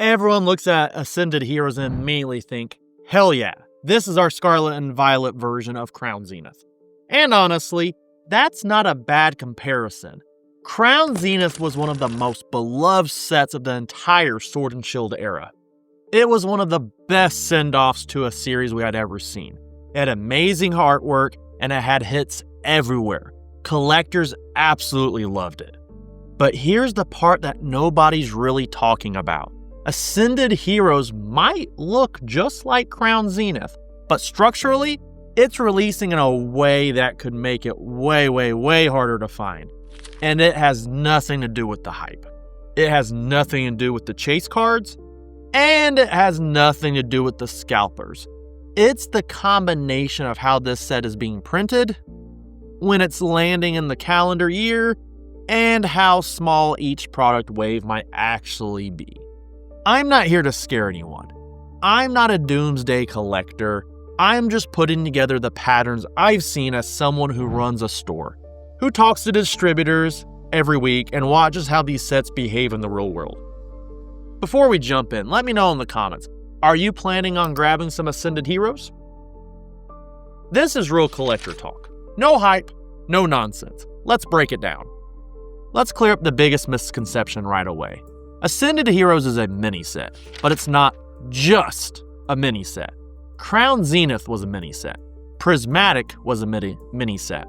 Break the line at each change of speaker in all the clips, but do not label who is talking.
Everyone looks at Ascended Heroes and immediately think, hell yeah, this is our Scarlet and Violet version of Crown Zenith. And honestly, that's not a bad comparison. Crown Zenith was one of the most beloved sets of the entire Sword and Shield era. It was one of the best send-offs to a series we had ever seen. It had amazing artwork, and it had hits everywhere. Collectors absolutely loved it. But here's the part that nobody's really talking about. Ascended Heroes might look just like Crown Zenith, but structurally, it's releasing in a way that could make it way harder to find. And it has nothing to do with the hype. It has nothing to do with the chase cards, and it has nothing to do with the scalpers. It's the combination of how this set is being printed, when it's landing in the calendar year, and how small each product wave might actually be. I'm not here to scare anyone. I'm not a doomsday collector. I'm just putting together the patterns I've seen as someone who runs a store, who talks to distributors every week and watches how these sets behave in the real world. Before we jump in, let me know in the comments, are you planning on grabbing some Ascended Heroes? This is real collector talk. No hype, no nonsense. Let's break it down. Let's clear up the biggest misconception right away. Ascended Heroes is a mini set, but it's not just a mini set. Crown Zenith was a mini set. Prismatic was a mini set.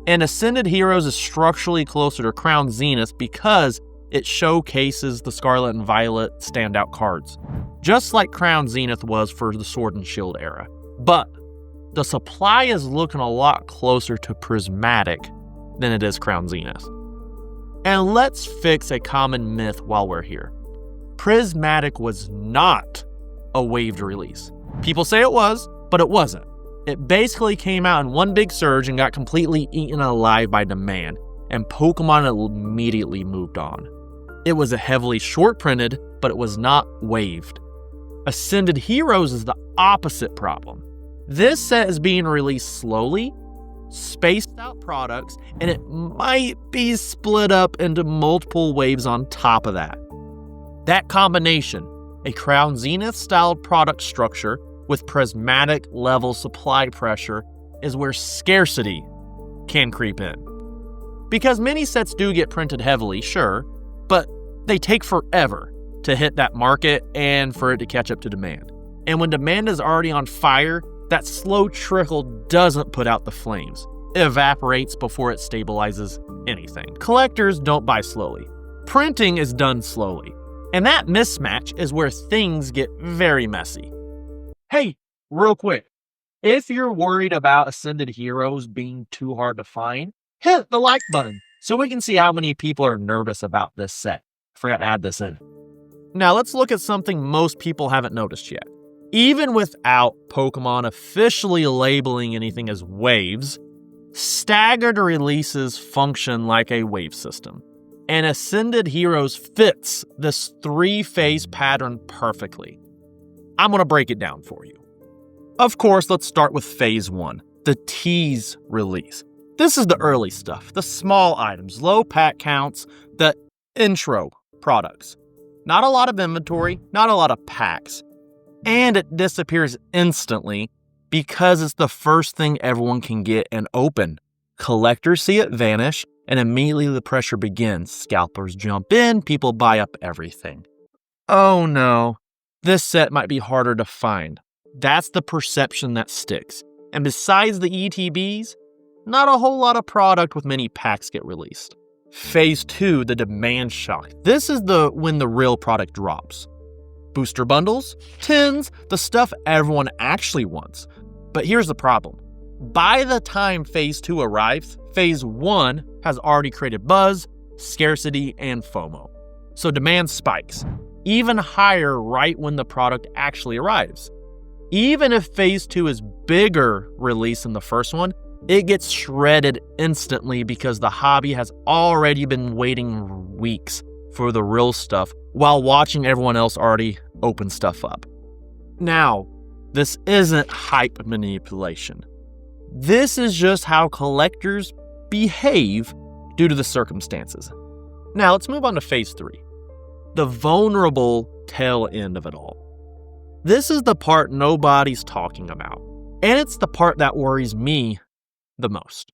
And Ascended Heroes is structurally closer to Crown Zenith because it showcases the Scarlet and Violet standout cards, just like Crown Zenith was for the Sword and Shield era. But the supply is looking a lot closer to Prismatic than it is Crown Zenith. And let's fix a common myth while we're here. Prismatic was not a waved release. People say it was, but it wasn't. It basically came out in one big surge and got completely eaten alive by demand, and Pokémon immediately moved on. It was a heavily short printed, but it was not waved. Ascended Heroes is the opposite problem. This set is being released slowly, spaced out products, and it might be split up into multiple waves on top of that. That combination, a Crown Zenith styled product structure with prismatic level supply pressure, is where scarcity can creep in. Because mini sets do get printed heavily, sure, but they take forever to hit that market and for it to catch up to demand. And when demand is already on fire, that slow trickle doesn't put out the flames. It evaporates before it stabilizes anything. Collectors don't buy slowly. Printing is done slowly. And that mismatch is where things get very messy. Hey, real quick, if you're worried about Ascended Heroes being too hard to find, hit the like button so we can see how many people are nervous about this set. I forgot to add this in. Now let's look at something most people haven't noticed yet. Even without Pokemon officially labeling anything as waves, staggered releases function like a wave system. And Ascended Heroes fits this three-phase pattern perfectly. I'm going to break it down for you. Of course, let's start with Phase 1, the Tease release. This is the early stuff, the small items, low pack counts, the intro products. Not a lot of inventory, not a lot of packs. And it disappears instantly because it's the first thing everyone can get and open. Collectors see it vanish, and immediately the pressure begins. Scalpers jump in, people buy up everything. Oh no, this set might be harder to find. That's the perception that sticks. And besides the ETBs, not a whole lot of product with many packs get released. Phase 2, the demand shock. This is when the real product drops. Booster bundles, tins, the stuff everyone actually wants. But here's the problem. By the time Phase 2 arrives, Phase 1 has already created buzz, scarcity, and FOMO. So demand spikes, even higher right when the product actually arrives. Even if Phase 2 is bigger release than the first one, it gets shredded instantly because the hobby has already been waiting weeks for the real stuff while watching everyone else already open stuff up. Now, this isn't hype manipulation. This is just how collectors behave due to the circumstances. Now, let's move on to Phase 3. the vulnerable tail end of it all. This is the part nobody's talking about, and it's the part that worries me the most.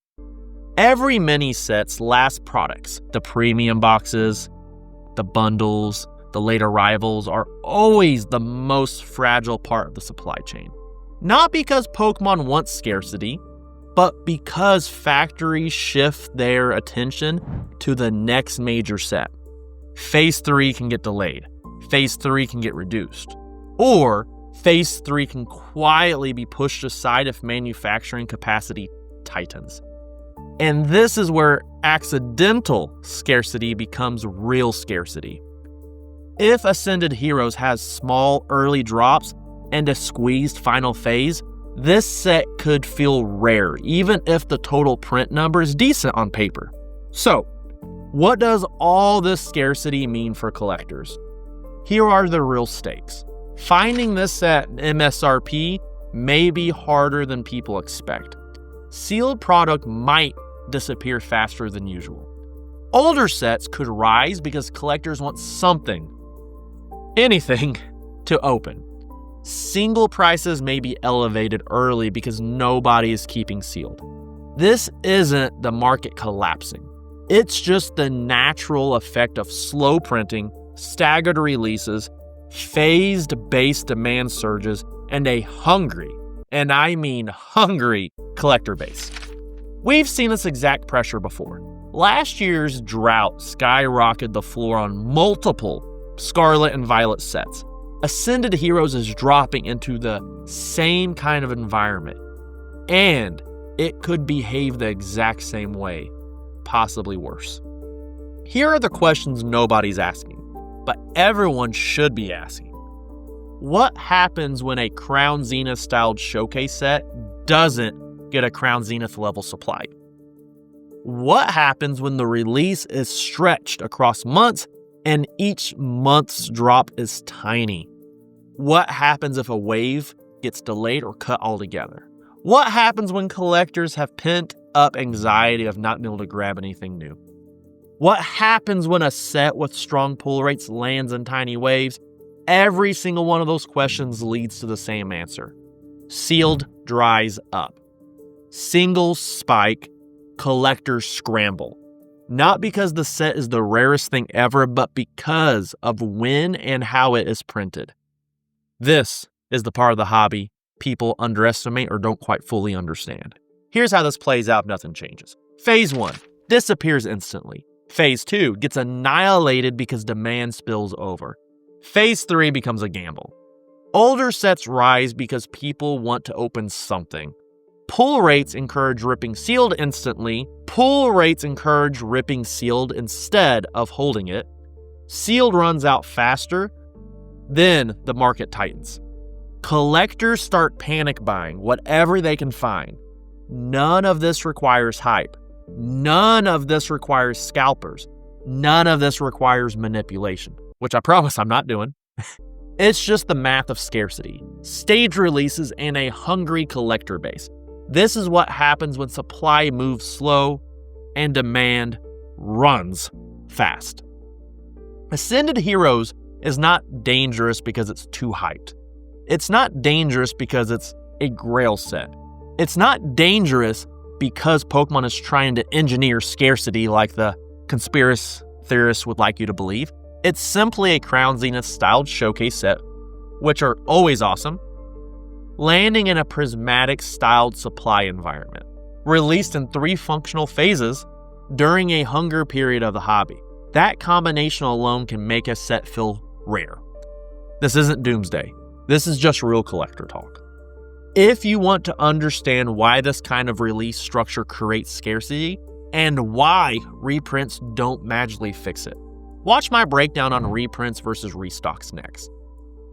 Every mini set's last products, the premium boxes, the bundles, the late arrivals, are always the most fragile part of the supply chain. Not because Pokemon wants scarcity, but because factories shift their attention to the next major set. Phase 3 can get delayed. Phase 3 can get reduced. Or Phase 3 can quietly be pushed aside if manufacturing capacity tightens. And this is where accidental scarcity becomes real scarcity. If Ascended Heroes has small early drops and a squeezed final phase, this set could feel rare, even if the total print number is decent on paper. So, what does all this scarcity mean for collectors? Here are the real stakes. Finding this set MSRP may be harder than people expect. Sealed product might disappear faster than usual. Older sets could rise because collectors want something, anything, to open. Single prices may be elevated early because nobody is keeping sealed. This isn't the market collapsing. It's just the natural effect of slow printing, staggered releases, phased base demand surges, and a hungry, and I mean hungry, collector base. We've seen this exact pressure before. Last year's drought skyrocketed the floor on multiple Scarlet and Violet sets. Ascended Heroes is dropping into the same kind of environment, and it could behave the exact same way, possibly worse. Here are the questions nobody's asking, but everyone should be asking. What happens when a Crown Zenith styled showcase set doesn't get a Crown Zenith level supply? What happens when the release is stretched across months and each month's drop is tiny? What happens if a wave gets delayed or cut altogether? What happens when collectors have pent up anxiety of not being able to grab anything new? What happens when a set with strong pull rates lands in tiny waves? Every single one of those questions leads to the same answer. Sealed dries up. Singles spike, collectors scramble. Not because the set is the rarest thing ever, but because of when and how it is printed. This is the part of the hobby people underestimate or don't quite fully understand. Here's how this plays out if nothing changes. Phase 1 disappears instantly. Phase 2 gets annihilated because demand spills over. Phase 3 becomes a gamble. Older sets rise because people want to open something. Pull rates encourage ripping sealed instantly. Pull rates encourage ripping sealed instead of holding it. Sealed runs out faster. Then the market tightens. Collectors start panic buying whatever they can find. None of this requires hype. None of this requires scalpers. None of this requires manipulation, which I promise I'm not doing. It's just the math of scarcity, stage releases, and a hungry collector base. This is what happens when supply moves slow and demand runs fast. Ascended Heroes is not dangerous because it's too hyped. It's not dangerous because it's a grail set. It's not dangerous because Pokemon is trying to engineer scarcity like the conspiracy theorists would like you to believe. It's simply a Crown Zenith styled showcase set, which are always awesome, landing in a Prismatic styled supply environment, released in 3 functional phases during a hunger period of the hobby. That combination alone can make a set feel rare. This isn't doomsday. This is just real collector talk. If you want to understand why this kind of release structure creates scarcity and why reprints don't magically fix it, watch my breakdown on reprints versus restocks next.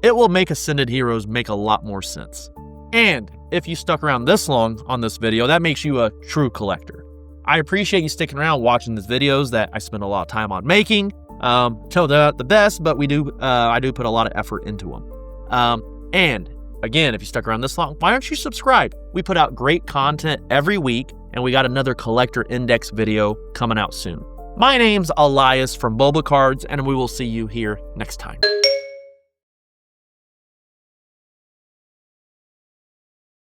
It will make Ascended Heroes make a lot more sense. And if you stuck around this long on this video, that makes you a true collector. I appreciate you sticking around watching these videos that I spend a lot of time on making. They're not the best, but I do put a lot of effort into them. And again, if you stuck around this long, why don't you subscribe? We put out great content every week, and we got another collector index video coming out soon. My name's Elias from Bulba Cards, and we will see you here next time.